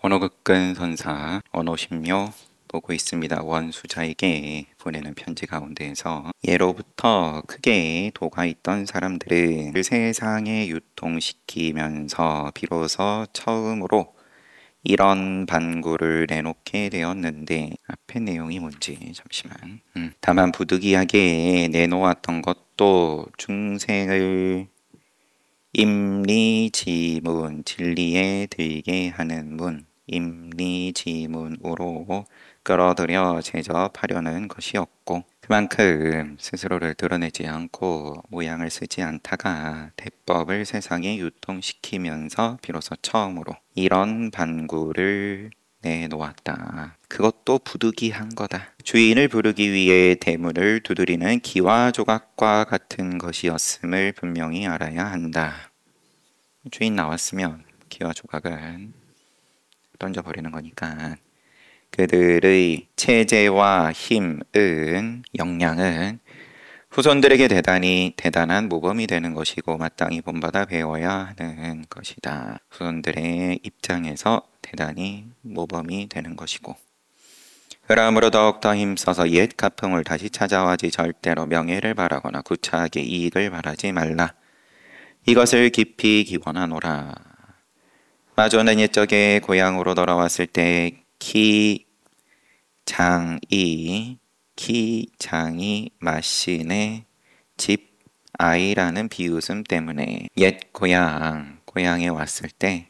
언어극근 선사 언어심료 보고 있습니다. 원수자에게 보내는 편지 가운데에서 예로부터 크게 도가 있던 사람들은 세상에 유통시키면서 비로소 처음으로 이런 반구를 내놓게 되었는데 앞에 내용이 뭔지 잠시만. 다만 부득이하게 내놓았던 것도 중생을 임리지문, 진리에 들게 하는 문, 임리지문으로 끌어들여 제접하려는 것이었고, 그만큼 스스로를 드러내지 않고 모양을 쓰지 않다가 대법을 세상에 유통시키면서 비로소 처음으로 이런 반구를 내놓았다. 그것도 부득이한 거다. 주인을 부르기 위해 대문을 두드리는 기와 조각과 같은 것이었음을 분명히 알아야 한다. 주인 나왔으면 기와 조각은 던져버리는 거니까 그들의 체제와 힘은 역량은 후손들에게 대단한 모범이 되는 것이고 마땅히 본받아 배워야 하는 것이다. 후손들의 입장에서 대단히 모범이 되는 것이고 그러므로 더욱더 힘써서 옛 가풍을 다시 찾아와지 절대로 명예를 바라거나 구차하게 이익을 바라지 말라. 이것을 깊이 기원하노라. 마조는 옛적에 고향으로 돌아왔을 때 키장이 마신의 집 아이라는 비웃음 때문에 옛 고향에 왔을 때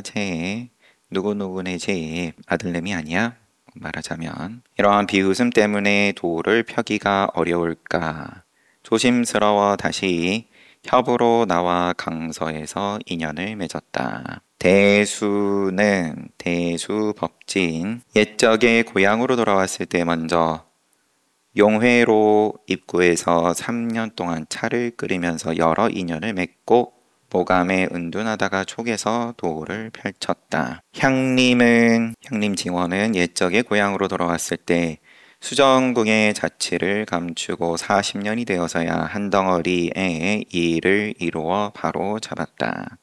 쟤 누구누구네 집 아들내미 아니야? 말하자면 이러한 비웃음 때문에 도를 펴기가 어려울까 조심스러워 다시 협으로 나와 강서에서 인연을 맺었다. 대수는 대수법진 옛적에 고향으로 돌아왔을 때 먼저 용회로 입구에서 3년 동안 차를 끓이면서 여러 인연을 맺고 모감에 은둔하다가 촉에서 도를 펼쳤다. 향림 징원은 옛적에 고향으로 돌아왔을 때 수정궁의 자취를 감추고 40년이 되어서야 한 덩어리의 일을 이루어 바로 잡았다.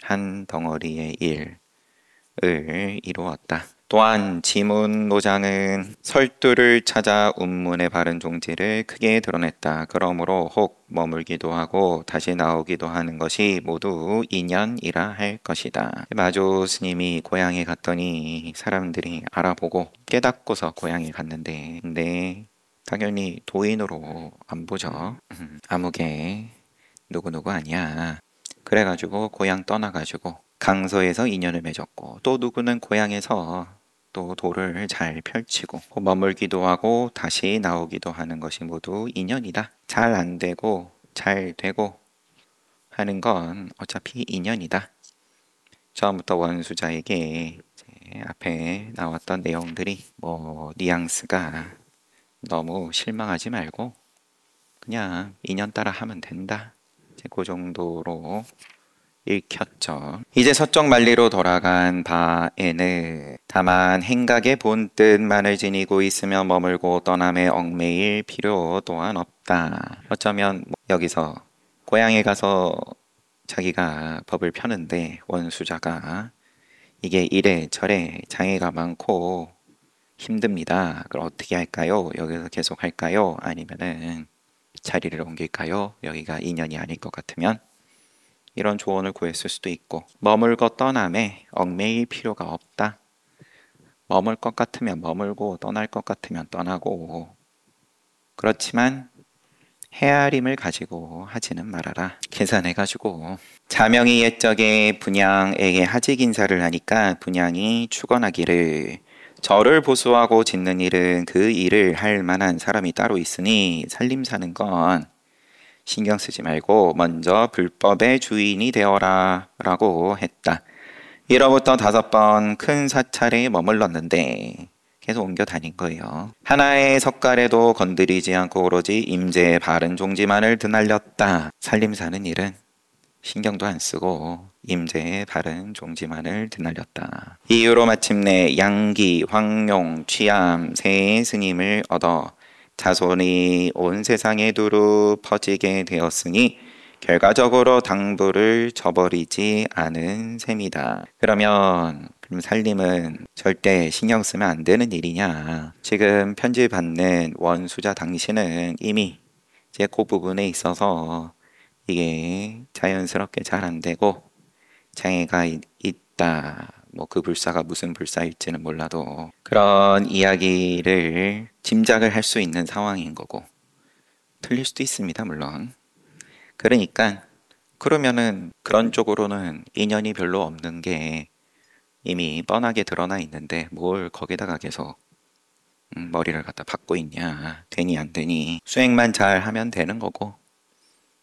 한 덩어리의 일을 이루었다. 또한 지문 노장은 설두를 찾아 운문에 바른 종지를 크게 드러냈다. 그러므로 혹 머물기도 하고 다시 나오기도 하는 것이 모두 인연이라 할 것이다. 마조 스님이 고향에 갔더니 사람들이 알아보고 깨닫고서 고향에 갔는데 근데 당연히 도인으로 안 보죠. 아무개 누구누구 아니야. 그래가지고 고향 떠나가지고 강서에서 인연을 맺었고 또 누구는 고향에서 또 도를 잘 펼치고 머물기도 하고 다시 나오기도 하는 것이 모두 인연이다. 잘 안 되고 잘 되고 하는 건 어차피 인연이다. 처음부터 원수자에게 앞에 나왔던 내용들이 뉘앙스가 너무 실망하지 말고 그냥 인연 따라 하면 된다. 그 정도로 읽혔죠. 이제 서쪽 만리로 돌아간 바에는 다만 행각의 본뜻만을 지니고 있으며 머물고 떠남에 얽매일 필요 또한 없다. 어쩌면 여기서 고향에 가서 자기가 법을 펴는데 원수자가 이게 이래저래 장애가 많고 힘듭니다. 그럼 어떻게 할까요? 여기서 계속 할까요? 아니면은 자리를 옮길까요? 여기가 인연이 아닐 것 같으면 이런 조언을 구했을 수도 있고 머물고 떠남에 얽매일 필요가 없다. 머물 것 같으면 머물고 떠날 것 같으면 떠나고 그렇지만 헤아림을 가지고 하지는 말아라. 계산해가지고 자명이 옛적에 분양에게 하직 인사를 하니까 분양이 축원하기를 절을 보수하고 짓는 일은 그 일을 할 만한 사람이 따로 있으니 살림 사는 건 신경 쓰지 말고 먼저 불법의 주인이 되어라 라고 했다. 1호부터 5번 큰 사찰에 머물렀는데 계속 옮겨 다닌 거예요. 하나의 석가래도 건드리지 않고 오로지 임재의 바른 종지만을 드날렸다. 살림 사는 일은 신경도 안 쓰고 임재의 바른 종지만을 드날렸다. 이후로 마침내 양기, 황룡, 취암 세 스님을 얻어 자손이 온 세상에 두루 퍼지게 되었으니 결과적으로 당부를 저버리지 않은 셈이다. 그러면 그럼 살림은 절대 신경 쓰면 안 되는 일이냐? 지금 편지 받는 원수자 당신은 이미 이제 그 부분에 있어서 이게 자연스럽게 잘 안 되고 장애가 있다. 뭐 그 불사가 무슨 불사일지는 몰라도 그런 이야기를 짐작을 할 수 있는 상황인 거고 틀릴 수도 있습니다, 물론. 그러니까 그러면은 그런 쪽으로는 인연이 별로 없는 게 이미 뻔하게 드러나 있는데 뭘 거기다가 계속 머리를 갖다 박고 있냐. 되니 안 되니 수행만 잘 하면 되는 거고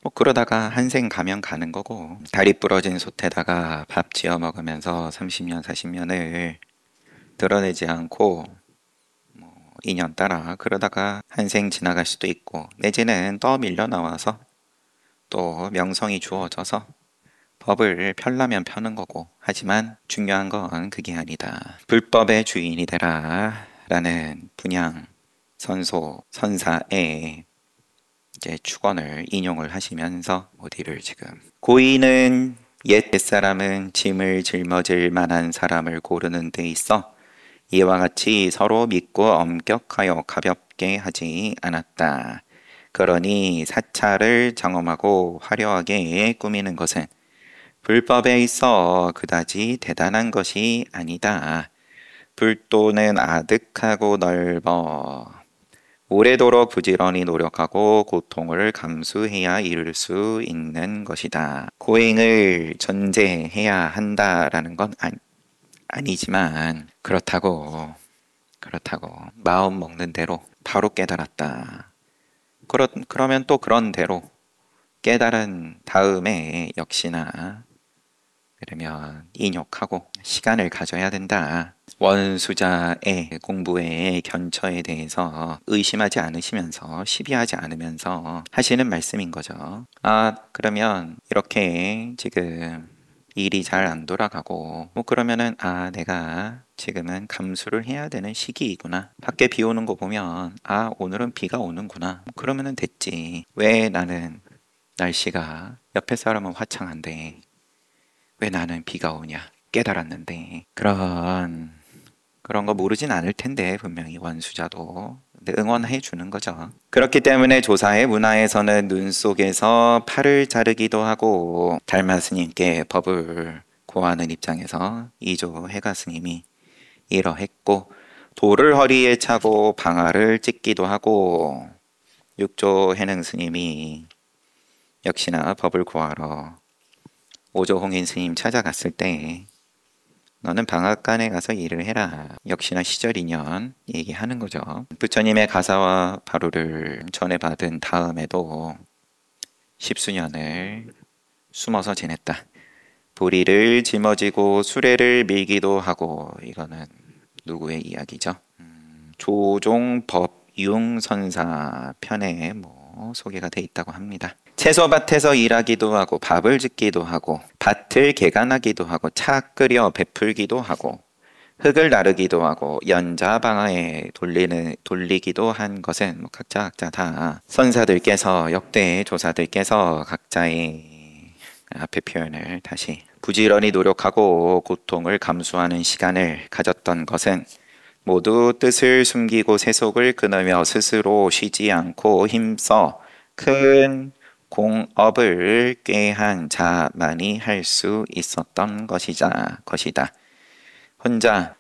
뭐 그러다가 한생 가면 가는 거고 다리 부러진 솥에다가 밥 지어 먹으면서 30년 40년을 드러내지 않고 뭐 인연 따라 그러다가 한생 지나갈 수도 있고 내지는 또 밀려 나와서 또 명성이 주어져서 법을 펴려면 펴는 거고 하지만 중요한 건 그게 아니다. 불법의 주인이 되라 라는 분양 선소 선사의 이제 축언을 인용을 하시면서 어디를 지금 고인은 옛사람은 짐을 짊어질 만한 사람을 고르는 데 있어 이와 같이 서로 믿고 엄격하여 가볍게 하지 않았다. 그러니 사찰을 장엄하고 화려하게 꾸미는 것은 불법에 있어 그다지 대단한 것이 아니다. 불도는 아득하고 넓어 오래도록 부지런히 노력하고 고통을 감수해야 이룰 수 있는 것이다. 고행을 전제해야 한다라는 건 아니지만 그렇다고 마음 먹는 대로 바로 깨달았다. 그러면 또 그런 대로 깨달은 다음에 역시나 그러면 인욕하고 시간을 가져야 된다. 원수자의 공부의 견처에 대해서 의심하지 않으시면서 시비하지 않으면서 하시는 말씀인 거죠. 그러면 이렇게 지금 일이 잘 안 돌아가고 뭐 그러면은 내가 지금은 감수를 해야 되는 시기이구나. 밖에 비 오는 거 보면 오늘은 비가 오는구나. 그러면은 됐지. 왜 나는 날씨가 옆에 사람은 화창한데 왜 나는 비가 오냐 깨달았는데 그런 거 모르진 않을 텐데 분명히 원수자도 근데 응원해 주는 거죠. 그렇기 때문에 조사의 문화에서는 눈 속에서 팔을 자르기도 하고 달마 스님께 법을 고하는 입장에서 이조 해가 스님이 이러했고 돌을 허리에 차고 방아를 찢기도 하고 육조 해능 스님이 역시나 법을 구하러 오조홍인 스님 찾아갔을 때 너는 방앗간에 가서 일을 해라. 역시나 시절인연 얘기하는 거죠. 부처님의 가사와 바루를 전해받은 다음에도 십수년을 숨어서 지냈다. 보리를 짊어지고 수레를 밀기도 하고 이거는 누구의 이야기죠? 조종법융선사 편에 소개가 돼 있다고 합니다. 채소밭에서 일하기도 하고 밥을 짓기도 하고 밭을 개간하기도 하고 차 끓여 베풀기도 하고 흙을 나르기도 하고 연자방아에 돌리기도 한 것은 각자 다 선사들께서 역대 조사들께서 각자의 앞에 표현을 다시 부지런히 노력하고 고통을 감수하는 시간을 가졌던 것은 모두 뜻을 숨기고 세속을 끊으며 스스로 쉬지 않고 힘써 큰 공업을 꾀한 자만이 할 수 있었던 것이다. 혼자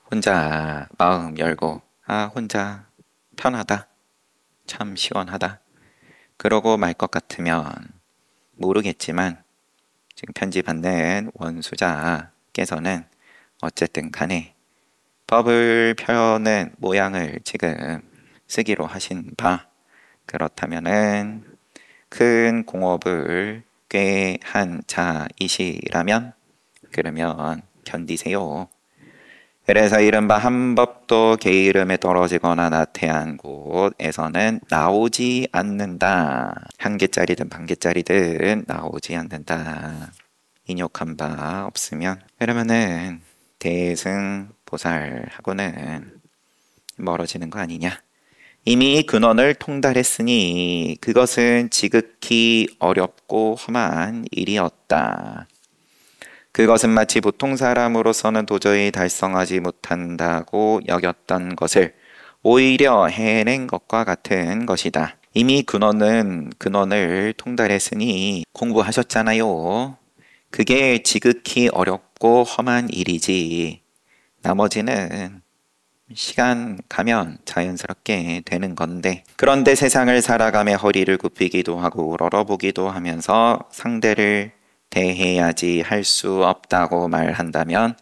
마음 열고 혼자 편하다. 참 시원하다. 그러고 말 것 같으면 모르겠지만 지금 편지 받는 원수자께서는 어쨌든 간에 법을 펴는 모양을 지금 쓰기로 하신 바 그렇다면은 큰 공업을 꾀한 자이시라면 그러면 견디세요. 그래서 이른바 한법도 게으름에 떨어지거나 나태한 곳에서는 나오지 않는다. 한 개짜리든 반 개짜리든 나오지 않는다. 인욕한 바 없으면 그러면은 대승보살하고는 멀어지는 거 아니냐. 이미 근원을 통달했으니 그것은 지극히 어렵고 험한 일이었다. 그것은 마치 보통 사람으로서는 도저히 달성하지 못한다고 여겼던 것을 오히려 해낸 것과 같은 것이다. 이미 근원을 통달했으니 공부하셨잖아요. 그게 지극히 어렵고 험한 일이지. 나머지는 시간 가면 자연스럽게 되는 건데, 그런데 세상을 살아가며 허리를 굽히기도 하고 우러러보기도 하면서 상대를 대해야지 할 수 없다고 말한다면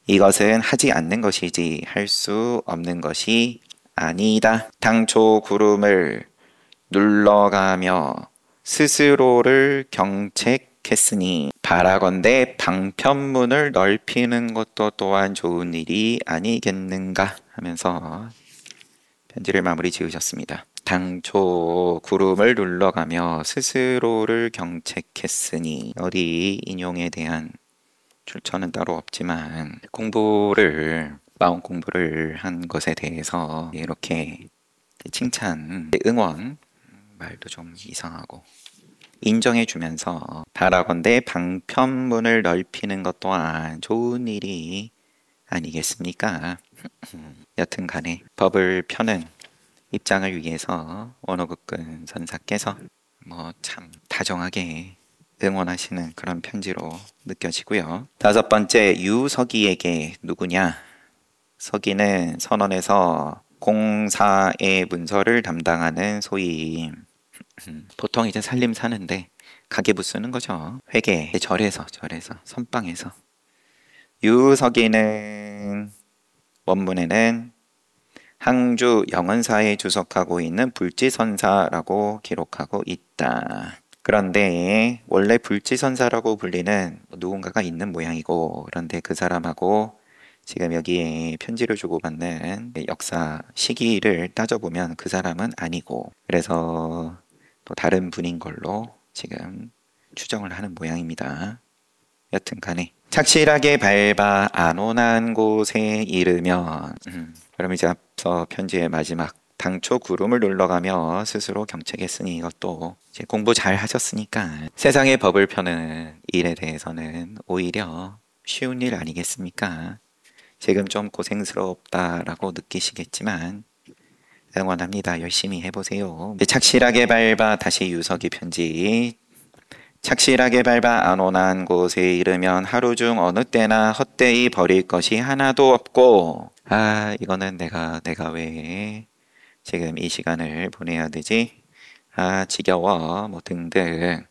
이것은 하지 않는 것이지 할 수 없는 것이 아니다. 당초 구름을 눌러가며 스스로를 경책했으니 바라건대 방편문을 넓히는 것도 또한 좋은 일이 아니겠는가 하면서 편지를 마무리 지으셨습니다. 당초 구름을 눌러가며 스스로를 경책했으니, 어디 인용에 대한 출처는 따로 없지만 마음 공부를 한 것에 대해서 이렇게 칭찬, 응원, 말도 좀 이상하고 인정해 주면서 바라건대 방편문을 넓히는 것 또한 좋은 일이 아니겠습니까? 여튼 간에 법을 펴는 입장을 위해서 원호극근 선사께서 참 다정하게 응원하시는 그런 편지로 느껴지고요. 다섯 번째, 유서기에게 누구냐? 서기는 선원에서 공사의 문서를 담당하는 소위 보통 이제 살림 사는데 가계부 쓰는 거죠. 회계, 절에서 선방에서. 유서기는 원문에는 항주 영언사에 주석하고 있는 불지선사라고 기록하고 있다. 그런데 원래 불지선사라고 불리는 누군가가 있는 모양이고, 그런데 그 사람하고 지금 여기에 편지를 주고받는 역사 시기를 따져보면 그 사람은 아니고, 그래서 또 다른 분인 걸로 지금 추정을 하는 모양입니다. 여튼 간에 착실하게 밟아 안온한 곳에 이르면 그럼 이제 앞서 편지의 마지막, 당초 구름을 눌러가며 스스로 경책했으니, 이것도 이제 공부 잘 하셨으니까 세상의 법을 펴는 일에 대해서는 오히려 쉬운 일 아니겠습니까? 지금 좀 고생스럽다라고 느끼시겠지만 응원합니다. 열심히 해보세요. 착실하게 밟아, 다시 유서기 편지. 착실하게 밟아 안온한 곳에 이르면 하루 중 어느 때나 헛되이 버릴 것이 하나도 없고, 이거는 내가 왜 지금 이 시간을 보내야 되지? 지겨워, 등등.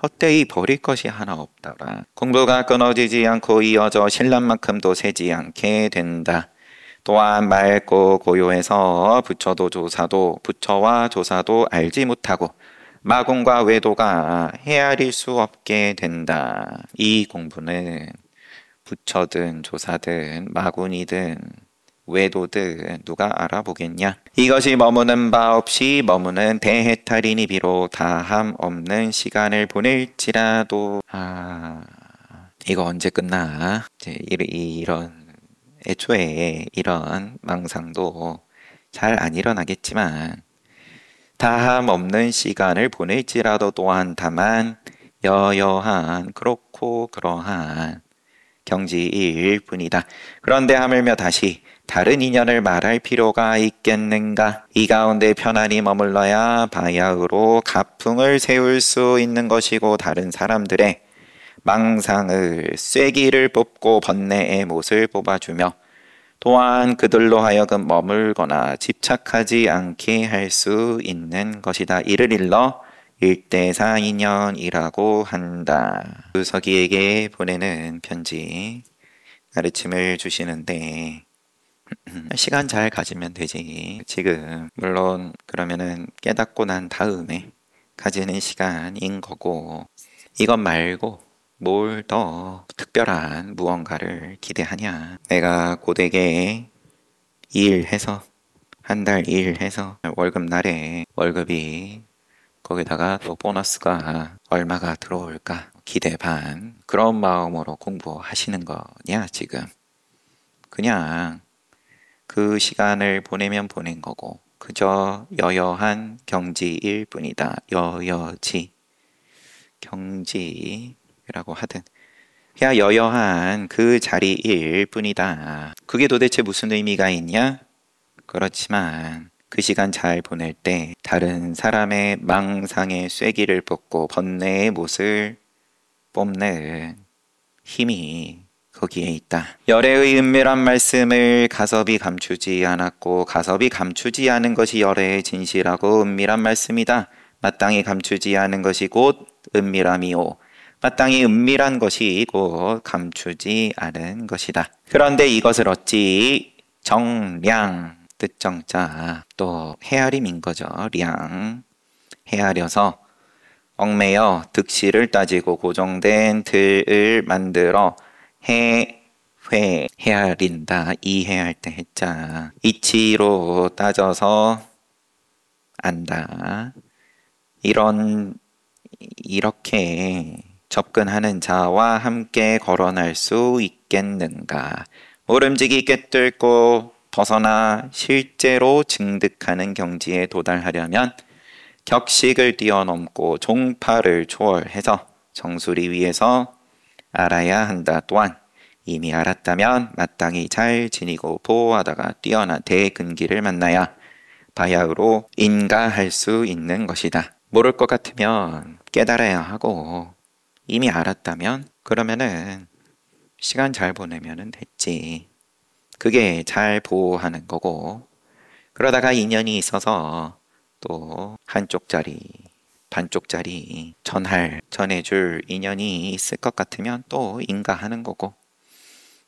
헛되이 버릴 것이 하나 없더라. 공부가 끊어지지 않고 이어져 신랑만큼도 새지 않게 된다. 또한 맑고 고요해서 부처와 조사도 알지 못하고 마군과 외도가 헤아릴 수 없게 된다. 이 공부는 부처든 조사든 마군이든 외도든 누가 알아보겠냐? 이것이 머무는 바 없이 머무는 대해탈이니 비록 다함 없는 시간을 보낼지라도. 이거 언제 끝나? 이런 애초에 이런 망상도 잘 안 일어나겠지만, 다함 없는 시간을 보낼지라도 또한 다만 여여한 그렇고 그러한 경지일 뿐이다. 그런데 하물며 다시 다른 인연을 말할 필요가 있겠는가? 이 가운데 편안히 머물러야 바야흐로 가풍을 세울 수 있는 것이고, 다른 사람들의 망상을 쐐기를 뽑고 번뇌의 못을 뽑아주며 또한 그들로 하여금 머물거나 집착하지 않게 할 수 있는 것이다. 이를 일러 일대사 인연이라고 한다. 유서기에게 보내는 편지, 가르침을 주시는데 시간 잘 가지면 되지. 지금 물론 그러면은 깨닫고 난 다음에 가지는 시간인 거고, 이것 말고 뭘 더 특별한 무언가를 기대하냐? 내가 고되게 일해서 한 달 일해서 월급날에 월급이 거기다가 또 보너스가 얼마가 들어올까 기대 반, 그런 마음으로 공부하시는 거냐? 지금 그냥 그 시간을 보내면 보낸 거고 그저 여여한 경지일 뿐이다. 여여지, 경지라고 하든 여여한 그 자리일 뿐이다. 그게 도대체 무슨 의미가 있냐? 그렇지만 그 시간 잘 보낼 때 다른 사람의 망상의 쐐기를 뽑고 번뇌의 못을 뽑는 힘이 거기에 있다. 열애의 은밀한 말씀을 가섭이 감추지 않았고 가섭이 감추지 않은 것이 열애의 진실하고 은밀한 말씀이다. 마땅히 감추지 않은 것이 곧 은밀함이요 마땅히 은밀한 것이 곧 감추지 않은 것이다. 그런데 이것을 어찌 정량 뜻정자 또 헤아림인 거죠. 량 헤아려서 얽매여 득실을 따지고 고정된 틀을 만들어 헤아린다. 이해할 때 해자 이치로 따져서 안다. 이렇게 접근하는 자와 함께 거론할 수 있겠는가? 모름지기 꿰뚫고 벗어나 실제로 증득하는 경지에 도달하려면 격식을 뛰어넘고 종파를 초월해서 정수리 위에서 알아야 한다. 또한 이미 알았다면 마땅히 잘 지니고 보호하다가 뛰어난 대근기를 만나야 바야흐로 인가할 수 있는 것이다. 모를 것 같으면 깨달아야 하고 이미 알았다면 그러면은 시간 잘 보내면 됐지. 그게 잘 보호하는 거고 그러다가 인연이 있어서 또 한쪽짜리 반쪽짜리 전해줄 인연이 있을 것 같으면 또 인가하는 거고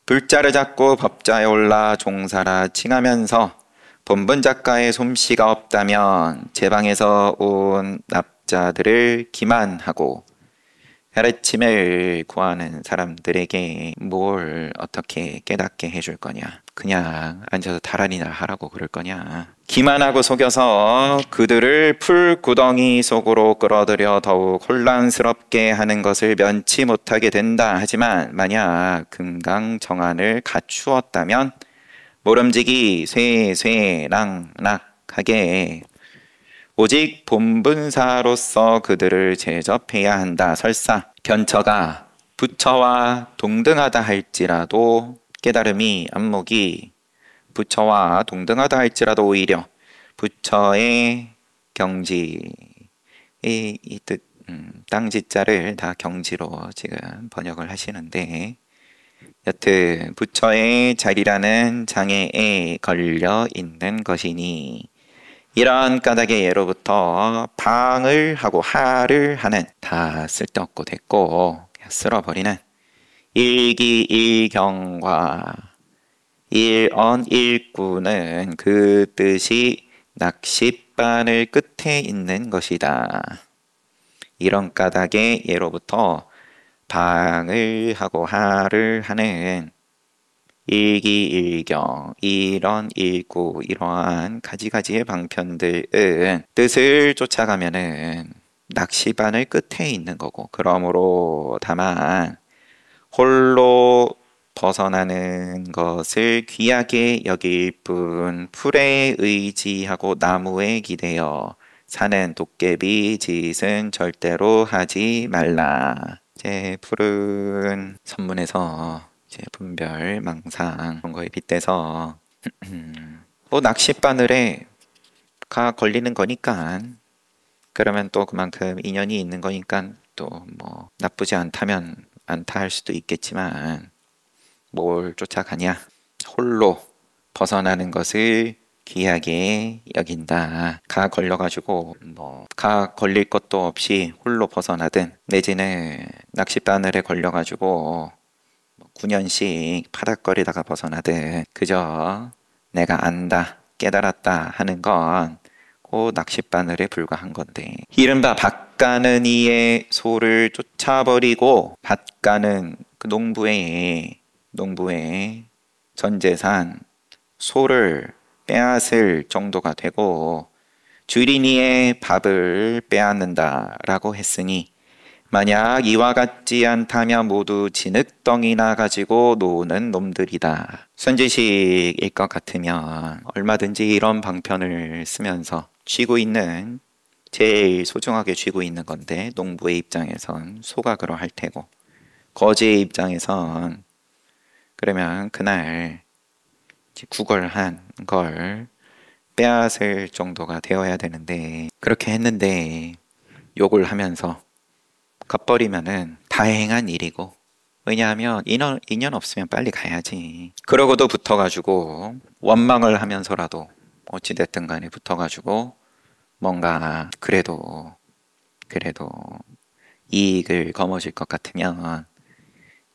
불자를 잡고 법자에 올라 종사라 칭하면서 본분 작가의 솜씨가 없다면 제방에서 온 납자들을 기만하고 가르침을 구하는 사람들에게 뭘 어떻게 깨닫게 해줄 거냐? 그냥 앉아서 달아리나 하라고 그럴 거냐? 기만하고 속여서 그들을 풀구덩이 속으로 끌어들여 더욱 혼란스럽게 하는 것을 면치 못하게 된다. 하지만 만약 금강정안을 갖추었다면 모름지기 쇠쇠랑락하게 오직 본분사로서 그들을 제접해야 한다. 설사 견처가 부처와 동등하다 할지라도 깨달음이 안목이 부처와 동등하다 할지라도 오히려 부처의 경지 이 뜻 땅지자를 다 경지로 지금 번역을 하시는데 여튼 부처의 자리라는 장애에 걸려 있는 것이니 이런 까닭의 예로부터 방을 하고 하를 하는 다 쓸데없고 됐고 쓸어버리는 일기일경과 일언일구는 그 뜻이 낚싯바늘 끝에 있는 것이다. 이런 까닭의 예로부터 방을 하고 하를 하는 일기일경, 일언일구 이러한 가지가지의 방편들은 뜻을 쫓아가면은 낚시바늘 끝에 있는 거고 그러므로 다만 홀로 벗어나는 것을 귀하게 여길 뿐 풀에 의지하고 나무에 기대어 사는 도깨비 짓은 절대로 하지 말라. 제 푸른 선문에서 분별, 망상 그런 거에 빗대서 뭐 낚싯바늘에 가 걸리는 거니까 그러면 또 그만큼 인연이 있는 거니까 또 뭐 나쁘지 않다면 않다 할 수도 있겠지만 뭘 쫓아가냐 홀로 벗어나는 것을 귀하게 여긴다. 가 걸려가지고 뭐 가 걸릴 것도 없이 홀로 벗어나든 내지는 낚싯바늘에 걸려가지고 9년씩 파닥거리다가 벗어나든 그저 내가 안다 깨달았다 하는 건 그 낚싯바늘에 불과한 건데 이른바 밭가는 이의 소를 쫓아버리고 밭가는 그 농부의 전재산 소를 빼앗을 정도가 되고 주린이의 밥을 빼앗는다라고 했으니 만약 이와 같지 않다면 모두 진흙덩이나 가지고 노는 놈들이다. 손지식일 것 같으면 얼마든지 이런 방편을 쓰면서 쥐고 있는 제일 소중하게 쥐고 있는 건데 농부의 입장에선 소가 그러할 테고 거지의 입장에선 그러면 그날 구걸한 걸 빼앗을 정도가 되어야 되는데 그렇게 했는데 욕을 하면서 갚버리면은 다행한 일이고, 왜냐하면 인연 없으면 빨리 가야지. 그러고도 붙어가지고 원망을 하면서라도 어찌됐든 간에 붙어가지고 뭔가 그래도 이익을 거머쥘 것 같으면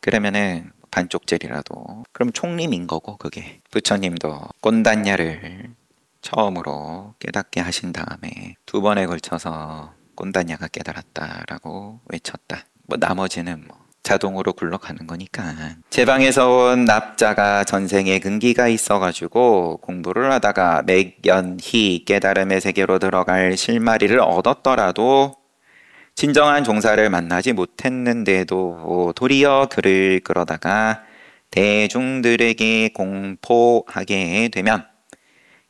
그러면은 반쪽짜리라도 그럼 총림인 거고, 그게 부처님도 꼰단냐를 처음으로 깨닫게 하신 다음에 두 번에 걸쳐서 꼰단냐가 깨달았다라고 외쳤다. 뭐 나머지는 뭐 자동으로 굴러가는 거니까. 제 방에서 온 납자가 전생에 근기가 있어가지고 공부를 하다가 맥연히 깨달음의 세계로 들어갈 실마리를 얻었더라도 진정한 종사를 만나지 못했는데도 도리어 그를 끌어다가 대중들에게 공포하게 되면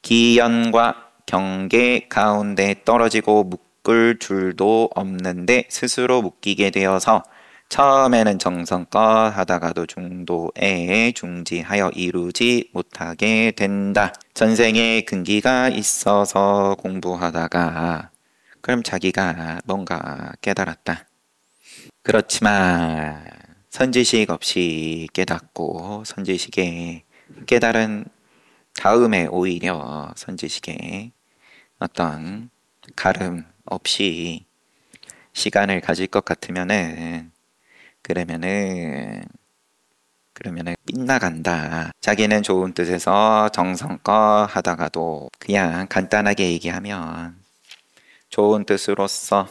기연과 경계 가운데 떨어지고 묶을 줄도 없는데 스스로 묶이게 되어서 처음에는 정성껏 하다가도 중도에 중지하여 이루지 못하게 된다. 전생에 근기가 있어서 공부하다가 그럼 자기가 뭔가 깨달았다. 그렇지만 선지식 없이 깨닫고 선지식에 깨달은 다음에 오히려 선지식에 어떤 가름 없이 시간을 가질 것 같으면은 그러면은 빗나간다. 자기는 좋은 뜻에서 정성껏 하다가도 그냥 간단하게 얘기하면 좋은 뜻으로서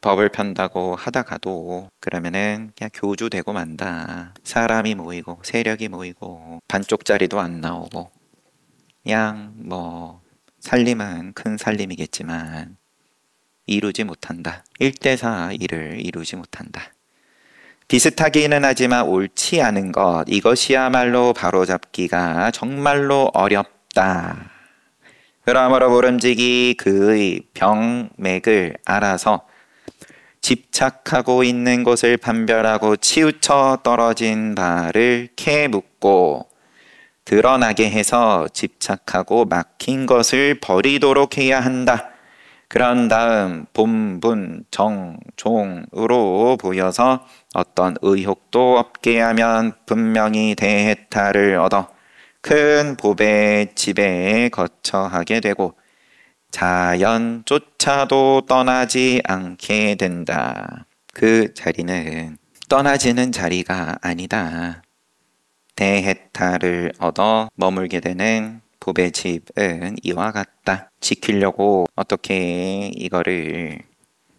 법을 편다고 하다가도 그러면은 그냥 교주되고 만다. 사람이 모이고 세력이 모이고 반쪽짜리도 안 나오고 그냥 뭐 살림은 큰 살림이겠지만 이루지 못한다. 1대4 일을 이루지 못한다. 비슷하기는 하지만 옳지 않은 것, 이것이야말로 바로잡기가 정말로 어렵다. 그러므로 모름지기 그의 병맥을 알아서 집착하고 있는 곳을 판별하고 치우쳐 떨어진 바를 캐 묻고 드러나게 해서 집착하고 막힌 것을 버리도록 해야 한다. 그런 다음 본분 정종으로 보여서 어떤 의혹도 없게 하면 분명히 대해탈을 얻어 큰 법의 지배에 거처하게 되고 자연조차도 떠나지 않게 된다. 그 자리는 떠나지는 자리가 아니다. 대해탈을 얻어 머물게 되는 법의 집은 이와 같다. 지키려고 어떻게 이거를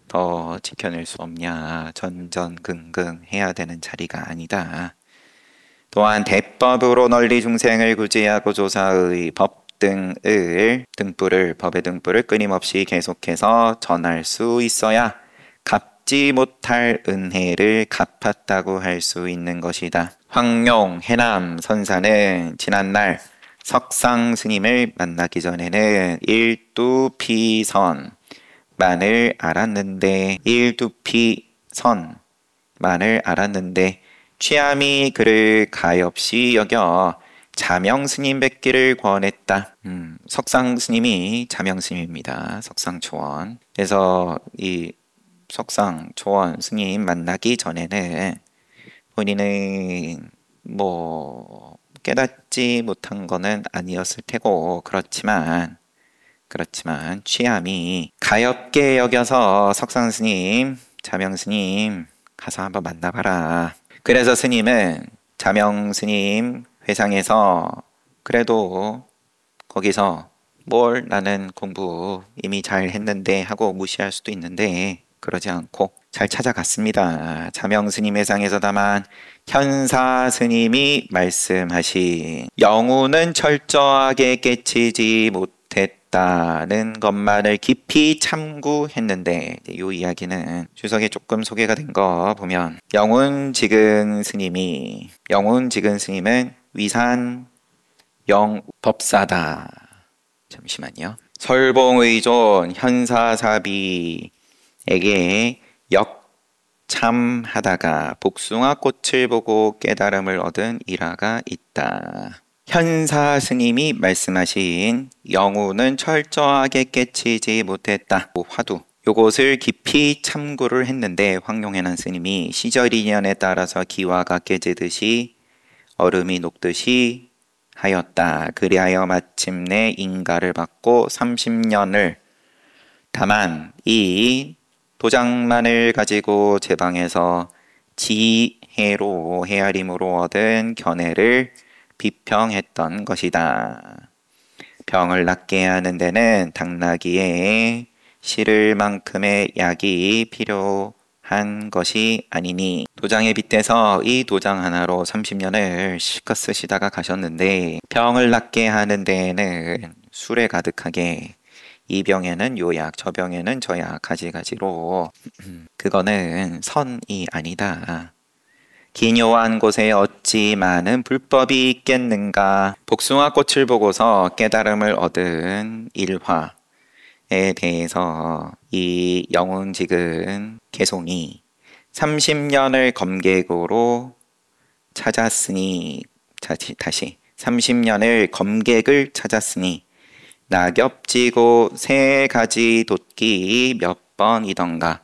더 지켜낼 수 없냐, 전전긍긍 해야 되는 자리가 아니다. 또한 대법으로 널리 중생을 구제하고 조사의 법 등을 법의 등불을 끊임없이 계속해서 전할 수 있어야 갚지 못할 은혜를 갚았다고 할 수 있는 것이다. 황룡 해남 선사는 지난날 석상 스님을 만나기 전에는 일두피선만을 알았는데 취함이 그를 가엾이 여겨 자명 스님 뵙기를 권했다. 석상 스님이 자명 스님입니다. 석상 초원. 그래서 이 석상 초원 스님 만나기 전에는 본인은 뭐 깨닫지 못한 거는 아니었을 테고 그렇지만 취함이 가엾게 여겨서 석상 스님, 자명 스님 가서 한번 만나봐라. 그래서 스님은 자명 스님 회상에서 그래도 거기서 뭘 나는 공부 이미 잘 했는데 하고 무시할 수도 있는데 그러지 않고 잘 찾아갔습니다. 자명 스님 회상에서 다만 현사 스님이 말씀하신 영우는 철저하게 깨치지 못했다는 것만을 깊이 참고했는데 이 이야기는 주석에 조금 소개가 된 거 보면 영운지근 스님은 위산 영법사다. 잠시만요. 설봉의존 현사사비에게 참 하다가 복숭아 꽃을 보고 깨달음을 얻은 일화가 있다. 현사 스님이 말씀하신 영우는 철저하게 깨치지 못했다. 화두. 요것을 깊이 참고를 했는데 황룡해난 스님이 시절 인연에 따라서 기와가 깨지듯이 얼음이 녹듯이 하였다. 그리하여 마침내 인가를 받고 30년을 다만 이 도장만을 가지고 제 방에서 지혜로 헤아림으로 얻은 견해를 비평했던 것이다. 병을 낫게 하는 데는 당나귀에 실을 만큼의 약이 필요한 것이 아니니 도장에 빗대서 이 도장 하나로 30년을 실컷 쓰시다가 가셨는데 병을 낫게 하는 데에는 술에 가득하게 이 병에는 요 약, 저 병에는 저 약 가지가지로 그거는 선이 아니다. 기묘한 곳에 어찌 많은 불법이 있겠는가. 복숭아 꽃을 보고서 깨달음을 얻은 일화에 대해서 이 영웅직은 개송이 30년을 검객으로 찾았으니 다시 30년을 검객을 찾았으니 낙엽지고 세 가지 돛기 몇 번이던가.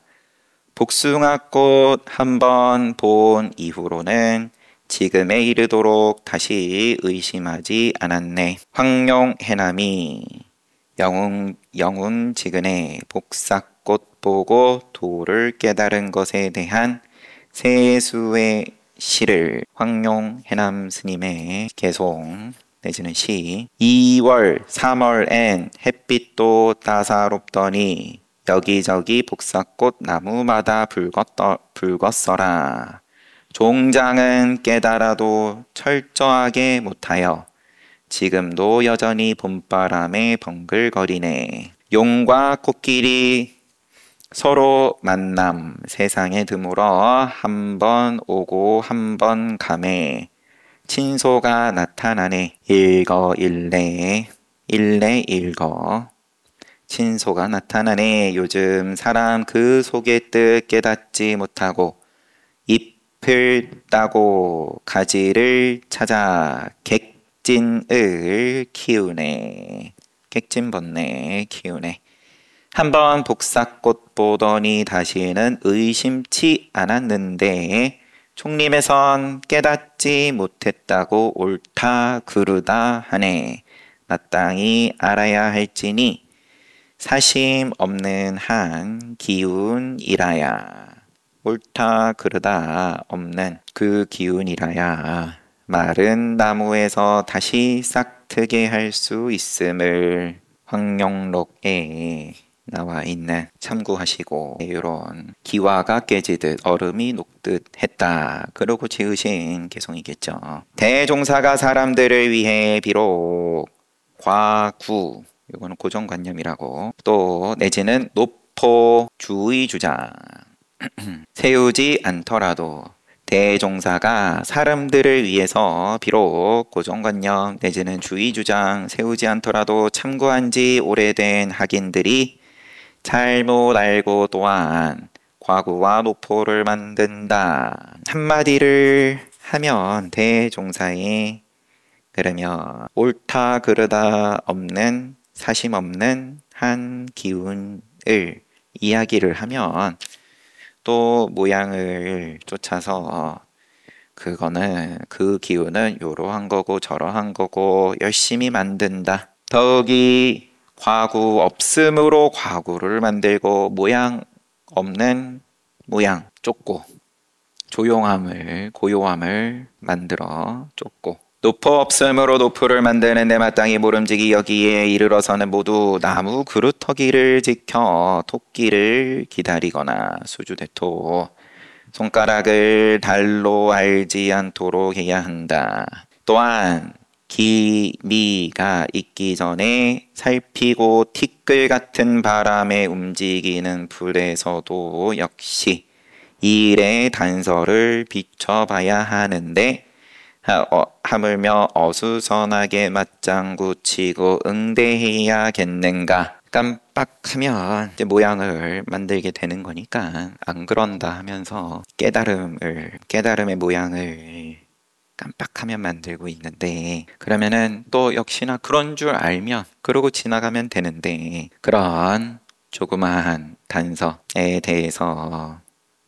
복숭아꽃 한 번 본 이후로는 지금에 이르도록 다시 의심하지 않았네. 황룡해남이 영웅지근의 복사꽃 보고 도를 깨달은 것에 대한 세수의 시를 황룡해남 스님의 개송 내지는 시 2월 3월엔 햇빛도 따사롭더니 여기저기 복사꽃 나무마다 붉었어라. 종장은 깨달아도 철저하게 못하여 지금도 여전히 봄바람에 벙글거리네. 용과 코끼리 서로 만남 세상에 드물어 한 번 오고 한 번 가매 친소가 나타나네. 일거 일거 친소가 나타나네. 요즘 사람 그 속의 뜻 깨닫지 못하고 잎을 따고 가지를 찾아 객진을 키우네. 객진벗네 키우네. 한번 복사꽃 보더니 다시는 의심치 않았는데 총림에선 깨닫지 못했다고 옳다 그르다 하네. 마땅히 알아야 할지니 사심 없는 한 기운이라야. 옳다 그르다 없는 그 기운이라야 마른 나무에서 다시 싹트게 할 수 있음을 황룡록에 나와 있는 참고하시고 이런 기와가 깨지듯 얼음이 녹듯 했다. 그러고 지으신 개송이겠죠. 대종사가 사람들을 위해 비록 과구 이거는 고정관념이라고 또 내지는 노포 주의주장 세우지 않더라도 대종사가 사람들을 위해서 비록 고정관념 내지는 주의주장 세우지 않더라도 참고한 지 오래된 학인들이 잘못 알고 또한 과구와 노포를 만든다. 한마디를 하면 대종사에 그러면 옳다 그르다 없는 사심 없는 한 기운을 이야기를 하면 또 모양을 쫓아서 그거는 그 기운은 요러한 거고 저러한 거고 열심히 만든다. 더욱이 과구 없음으로 과구를 만들고 모양 없는 모양 쫓고 조용함을 고요함을 만들어 쫓고 노포 없음으로 노포를 만드는데 마땅히 모름지기 여기에 이르러서는 모두 나무 그루터기를 지켜 토끼를 기다리거나 수주대토 손가락을 달로 알지 않도록 해야 한다. 또한 기미가 있기 전에 살피고 티끌 같은 바람에 움직이는 불에서도 역시 일의 단서를 비춰봐야 하는데 하물며 어수선하게 맞장구 치고 응대해야겠는가. 깜빡 깜빡하면 이제 모양을 만들게 되는 거니까 안 그런다 하면서 깨달음의 모양을 깜빡하면 만들고 있는데, 그러면은 또 역시나 그런 줄 알면 그러고 지나가면 되는데, 그런 조그마한 단서에 대해서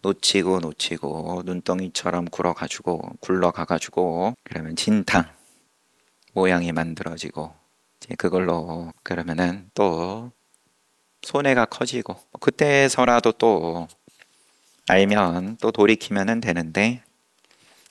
놓치고 눈덩이처럼 굴러가가지고 그러면 진탕 모양이 만들어지고, 이제 그걸로 그러면은 또 손해가 커지고, 그때서라도 또 알면 또 돌이키면은 되는데,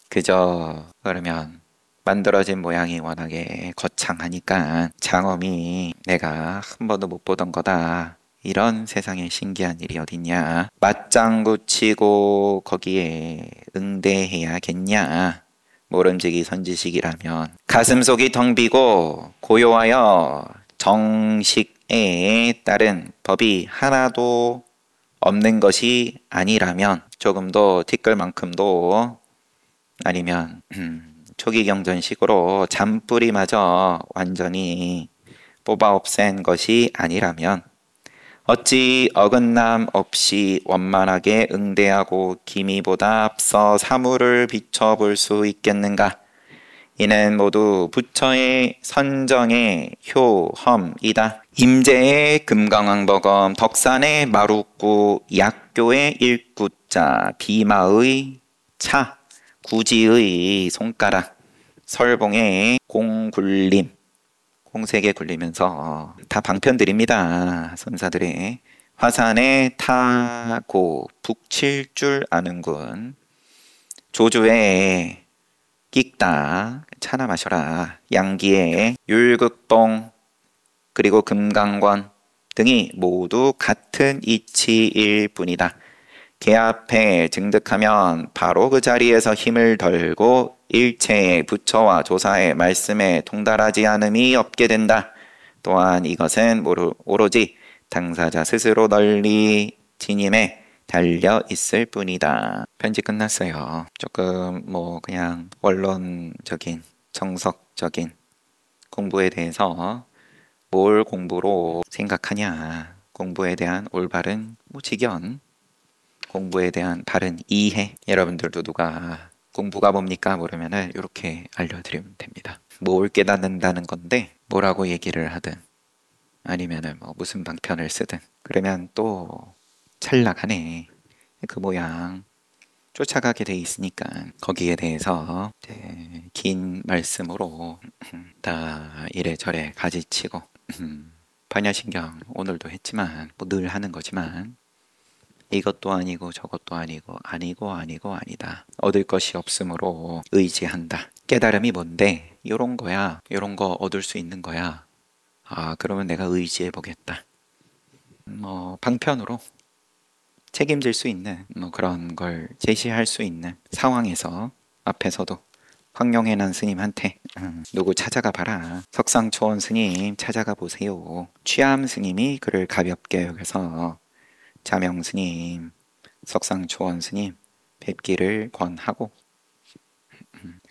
그저 그러면 만들어진 모양이 워낙에 거창하니까 장엄이 내가 한 번도 못 보던 거다, 이런 세상에 신기한 일이 어딨냐, 맞장구 치고 거기에 응대해야겠냐, 모름지기 선지식이라면 가슴속이 텅 비고 고요하여 정식에 따른 법이 하나도 없는 것이 아니라면, 조금도 티끌만큼도 아니면 초기 경전식으로 잔뿌리마저 완전히 뽑아 없앤 것이 아니라면, 어찌 어긋남 없이 원만하게 응대하고 기미보다 앞서 사물을 비춰볼 수 있겠는가? 이는 모두 부처의 선정의 효험이다. 임재의 금강왕버검, 덕산의 마루구, 약교의 일구자, 비마의 차, 구지의 손가락, 설봉의 공굴림, 공세게 굴리면서 다 방편들입니다. 선사들의 화산에 타고 북칠 줄 아는군, 조주에 끽다 차나 마셔라, 양기의 율극봉, 그리고 금강권 등이 모두 같은 이치일 뿐이다. 개 앞에 증득하면 바로 그 자리에서 힘을 덜고 일체의 부처와 조사의 말씀에 통달하지 않음이 없게 된다. 또한 이것은 오로지 당사자 스스로 널리 진임에 달려 있을 뿐이다. 편지 끝났어요. 조금 그냥 원론적인 정석적인 공부에 대해서 뭘 공부로 생각하냐, 공부에 대한 올바른 직연, 공부에 대한 바른 이해, 여러분들도 누가 공부가 뭡니까 모르면은 이렇게 알려드리면 됩니다. 뭘 깨닫는다는 건데 뭐라고 얘기를 하든 아니면은 무슨 방편을 쓰든 그러면 또 찰나가네, 그 모양 쫓아가게 돼 있으니까 거기에 대해서 긴 말씀으로 다 이래저래 가지치고 반야신경 오늘도 했지만 늘 하는 거지만, 이것도 아니고 저것도 아니고 아니다. 얻을 것이 없으므로 의지한다. 깨달음이 뭔데? 요런 거야. 요런 거 얻을 수 있는 거야. 아, 그러면 내가 의지해 보겠다. 방편으로 책임질 수 있는 그런 걸 제시할 수 있는 상황에서 앞에서도 황룡해난 스님한테 누구 찾아가 봐라, 석상초원 스님 찾아가 보세요. 취암 스님이 그를 가볍게 여겨서 자명 스님, 석상초원 스님 뵙기를 권하고,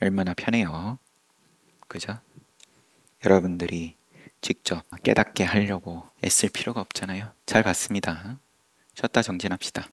얼마나 편해요. 그죠? 여러분들이 직접 깨닫게 하려고 애쓸 필요가 없잖아요. 잘 봤습니다. 쉬었다 정진합시다.